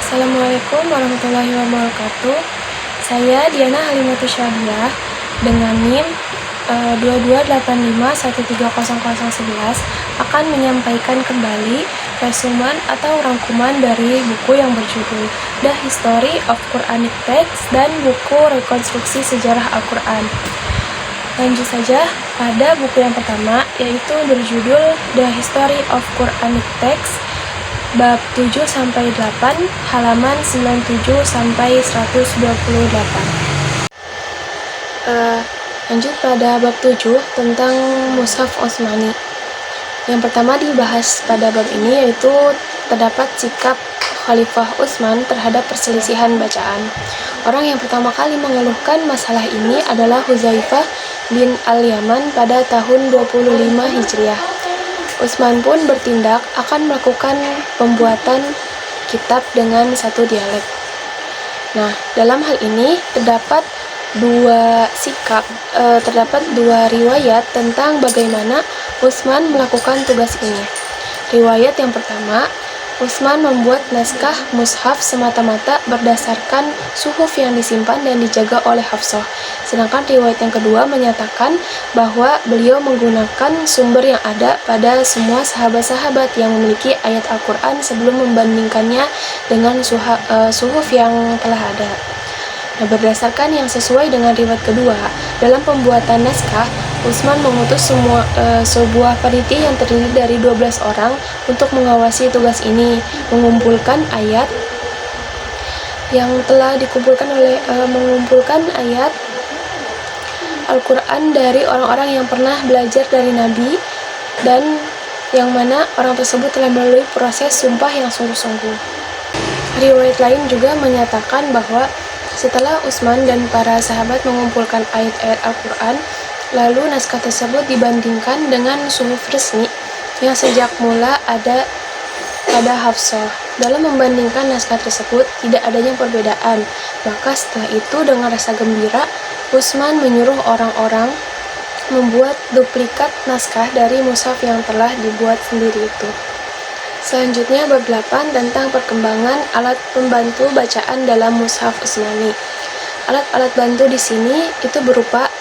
Assalamualaikum warahmatullahi wabarakatuh. Saya Diana Halimatu Syadiah dengan NIM 2285130011 akan menyampaikan kembali resumen atau rangkuman dari buku yang berjudul The History of Quranic Text dan buku rekonstruksi sejarah Al-Quran. Lanjut saja pada buku yang pertama, yaitu berjudul The History of Quranic Text bab 7-8, halaman 97-128. Lanjut pada bab 7 tentang Mushaf Utsmani. Yang pertama dibahas pada bab ini yaitu terdapat sikap Khalifah Utsman terhadap perselisihan bacaan. Orang yang pertama kali mengeluhkan masalah ini adalah Hudzaifah bin Al-Yaman pada tahun 25 Hijriah. Utsman pun bertindak akan melakukan pembuatan kitab dengan satu dialek. Nah, dalam hal ini terdapat dua riwayat tentang bagaimana Utsman melakukan tugas ini. Riwayat yang pertama, Utsman membuat naskah mushaf semata-mata berdasarkan suhuf yang disimpan dan dijaga oleh Hafsah. Sedangkan riwayat yang kedua menyatakan bahwa beliau menggunakan sumber yang ada pada semua sahabat-sahabat yang memiliki ayat Al-Quran sebelum membandingkannya dengan suhuf yang telah ada. Nah, berdasarkan yang sesuai dengan riwayat kedua, dalam pembuatan naskah, Utsman mengutus sebuah panitia yang terdiri dari 12 orang untuk mengawasi tugas ini, mengumpulkan ayat yang telah mengumpulkan ayat Al-Quran dari orang-orang yang pernah belajar dari Nabi dan yang mana orang tersebut telah melalui proses sumpah yang sungguh-sungguh. Riwayat lain juga menyatakan bahwa setelah Utsman dan para sahabat mengumpulkan ayat-ayat Al-Quran, lalu naskah tersebut dibandingkan dengan suhuf resmi yang sejak mula ada pada Hafsah. Dalam membandingkan naskah tersebut, tidak adanya perbedaan. Maka setelah itu dengan rasa gembira, Utsman menyuruh orang-orang membuat duplikat naskah dari mushaf yang telah dibuat sendiri itu. Selanjutnya bab 8 tentang perkembangan alat pembantu bacaan dalam Mushaf Utsmani. Alat-alat bantu di sini itu berupa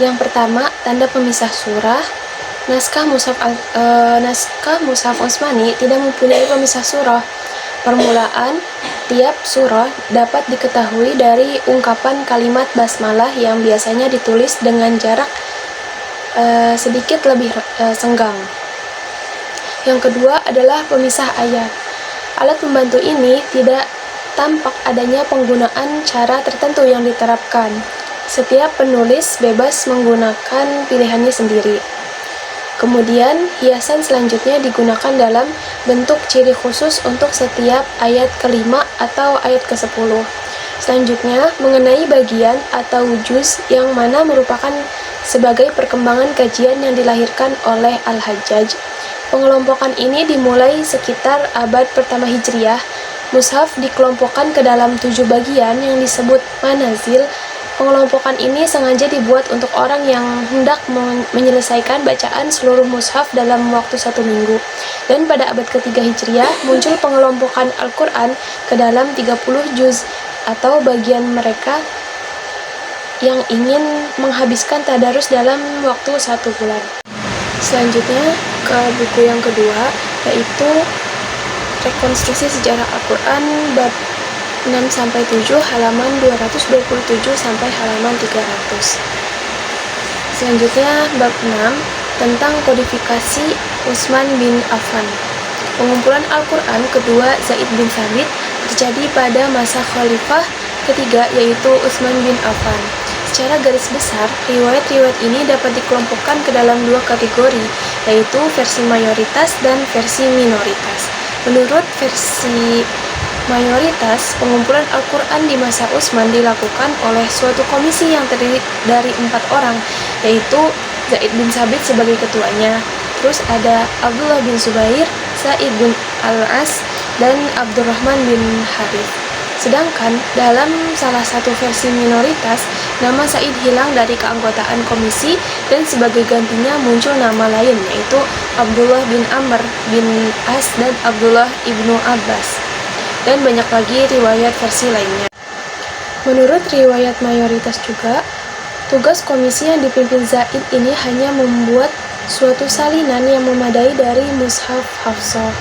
yang pertama tanda pemisah surah. Naskah Mushaf Utsmani tidak mempunyai pemisah surah. Permulaan tiap surah dapat diketahui dari ungkapan kalimat basmalah yang biasanya ditulis dengan jarak sedikit lebih senggang. Yang kedua adalah pemisah ayat. Alat pembantu ini tidak tampak adanya penggunaan cara tertentu yang diterapkan. Setiap penulis bebas menggunakan pilihannya sendiri. Kemudian, hiasan selanjutnya digunakan dalam bentuk ciri khusus untuk setiap ayat ke-5 atau ayat ke-10. Selanjutnya, mengenai bagian atau juz yang mana merupakan sebagai perkembangan kajian yang dilahirkan oleh Al-Hajjaj. Pengelompokan ini dimulai sekitar abad pertama Hijriah. Mushaf dikelompokkan ke dalam 7 bagian yang disebut manazil. Pengelompokan ini sengaja dibuat untuk orang yang hendak menyelesaikan bacaan seluruh mushaf dalam waktu 1 minggu. Dan pada abad ketiga Hijriah muncul pengelompokan Al-Quran ke dalam 30 juz atau bagian mereka yang ingin menghabiskan tadarus dalam waktu 1 bulan. Selanjutnya ke buku yang kedua, yaitu rekonstruksi sejarah Al-Quran bab 6-7 halaman 227 sampai halaman 300. Selanjutnya bab 6 tentang kodifikasi Utsman bin Affan. Pengumpulan Al-Quran kedua Zaid bin Thabit terjadi pada masa khalifah ketiga, yaitu Utsman bin Affan. Secara garis besar, riwayat-riwayat ini dapat dikelompokkan ke dalam 2 kategori, yaitu versi mayoritas dan versi minoritas. Menurut versi mayoritas, pengumpulan Al-Quran di masa Utsman dilakukan oleh suatu komisi yang terdiri dari 4 orang, yaitu Zaid bin Thabit sebagai ketuanya. Terus ada Abdullah bin Zubair, Sa'id bin Al-As, dan Abdurrahman bin Harith. Sedangkan dalam salah satu versi minoritas, nama Sa'id hilang dari keanggotaan komisi dan sebagai gantinya muncul nama lain, yaitu Abdullah bin Amr bin As dan Abdullah ibnu Abbas. dan banyak lagi riwayat versi lainnya. Menurut riwayat mayoritas juga, tugas komisi yang dipimpin Zaid ini hanya membuat suatu salinan yang memadai dari mushaf Hafsah.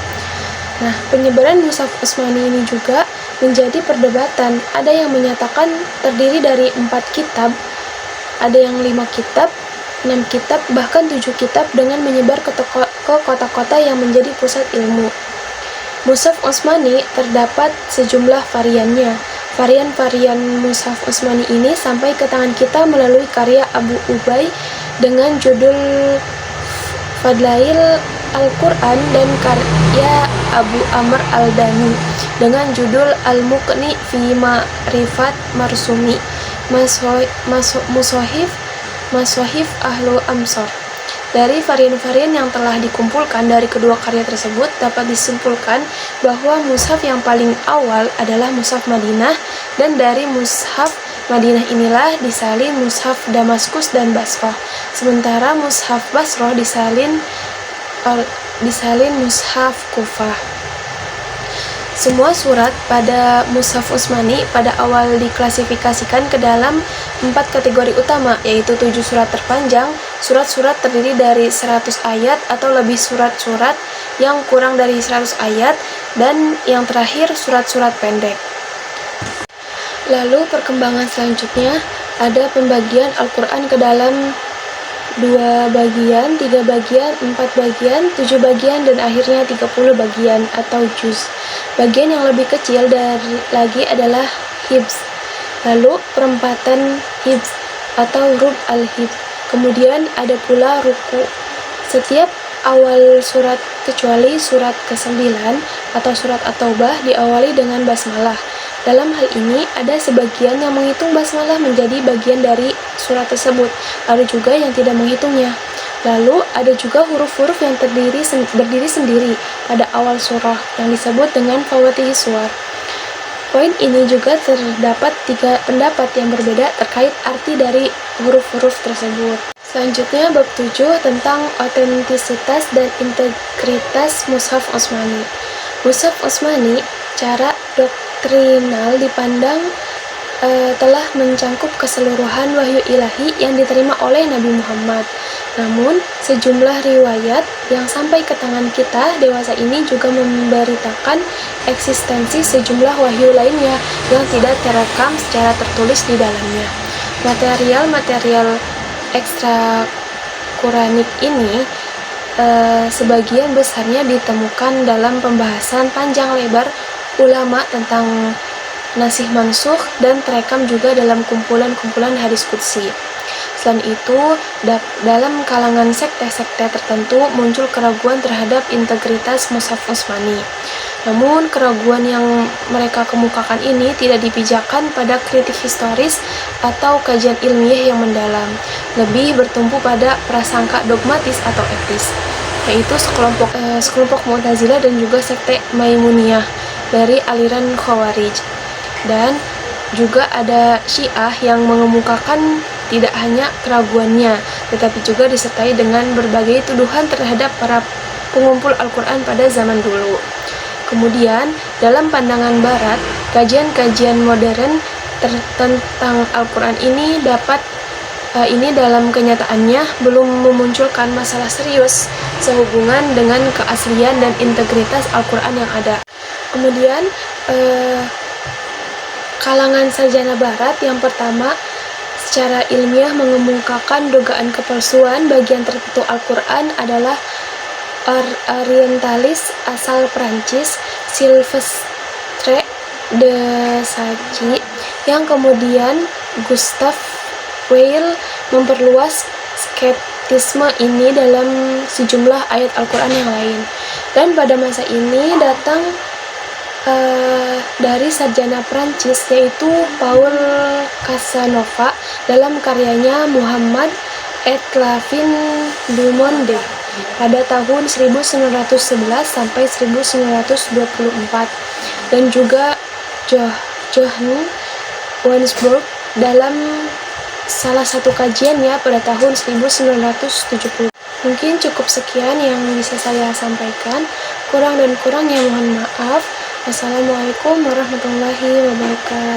Nah, penyebaran mushaf Utsmani ini juga menjadi perdebatan. Ada yang menyatakan terdiri dari 4 kitab, ada yang 5 kitab, 6 kitab, bahkan 7 kitab dengan menyebar ke kota-kota yang menjadi pusat ilmu. Mushaf Utsmani terdapat sejumlah variannya. Varian-varian mushaf Utsmani ini sampai ke tangan kita melalui karya Abu Ubay dengan judul Fadlail Al-Quran dan karya Abu Amr Al-Dani dengan judul Al-Muqni fi Ma'rifat Marsumi Masohif Ahlu Amsor. Dari varian-varian yang telah dikumpulkan dari kedua karya tersebut, dapat disimpulkan bahwa mushaf yang paling awal adalah mushaf Madinah, dan dari mushaf Madinah inilah disalin mushaf Damaskus dan Basrah. Sementara mushaf Basrah disalin mushaf Kufah. Semua surat pada mushaf Utsmani pada awal diklasifikasikan ke dalam 4 kategori utama, yaitu 7 surat terpanjang, surat-surat terdiri dari 100 ayat atau lebih, surat-surat yang kurang dari 100 ayat, dan yang terakhir surat-surat pendek. Lalu perkembangan selanjutnya ada pembagian Al-Quran ke dalam 2 bagian, 3 bagian, 4 bagian, 7 bagian, dan akhirnya 30 bagian atau juz. Bagian yang lebih kecil lagi adalah hibz. Lalu perempatan hibz atau rub al-hibz. Kemudian ada pula ruku. Setiap awal surat kecuali surat ke-9 atau surat At-Taubah diawali dengan basmalah. Dalam hal ini, ada sebagian yang menghitung basmalah menjadi bagian dari surat tersebut, ada juga yang tidak menghitungnya. Lalu, ada juga huruf-huruf yang berdiri sendiri pada awal surah, yang disebut dengan fawatihi suwar. Poin ini juga terdapat 3 pendapat yang berbeda terkait arti dari huruf-huruf tersebut. Selanjutnya, bab 7 tentang otentisitas dan integritas mushaf Utsmani. Mushaf Utsmani, cara doktrinal dipandang telah mencangkup keseluruhan wahyu ilahi yang diterima oleh Nabi Muhammad. Namun, sejumlah riwayat yang sampai ke tangan kita dewasa ini juga memberitakan eksistensi sejumlah wahyu lainnya yang tidak terekam secara tertulis di dalamnya. Material-material ekstra Quranik ini sebagian besarnya ditemukan dalam pembahasan panjang lebar ulama tentang nasih mansukh dan terekam juga dalam kumpulan-kumpulan hadis qudsi. Selain itu, dalam kalangan sekte-sekte tertentu muncul keraguan terhadap integritas mushaf Utsmani. Namun, keraguan yang mereka kemukakan ini tidak dipijakan pada kritik historis atau kajian ilmiah yang mendalam, lebih bertumpu pada prasangka dogmatis atau etis, yaitu sekelompok Mu'tazilah dan juga sekte Maimuniyah dari aliran Khawarij. Dan juga ada Syiah yang mengemukakan tidak hanya keraguannya, tetapi juga disertai dengan berbagai tuduhan terhadap para pengumpul Al-Quran pada zaman dulu. Kemudian, dalam pandangan Barat, kajian-kajian modern tentang Al-Quran ini dalam kenyataannya belum memunculkan masalah serius sehubungan dengan keaslian dan integritas Al-Quran yang ada. Kemudian, kalangan sarjana Barat yang pertama secara ilmiah mengemukakan dugaan kepalsuan bagian tertentu Al-Quran adalah orientalis asal Prancis Sylvestre de Sagy, yang kemudian Gustave Weil memperluas skeptisme ini dalam sejumlah ayat Al-Quran yang lain. Dan pada masa ini datang dari sarjana Prancis, yaitu Paul Casanova dalam karyanya Muhammad et la fin du monde pada tahun 1911 sampai 1924, dan juga Johann Weinsberg dalam salah satu kajiannya pada tahun 1970. Mungkin cukup sekian yang bisa saya sampaikan. Kurang dan kurangnya mohon maaf. Wassalamualaikum warahmatullahi wabarakatuh.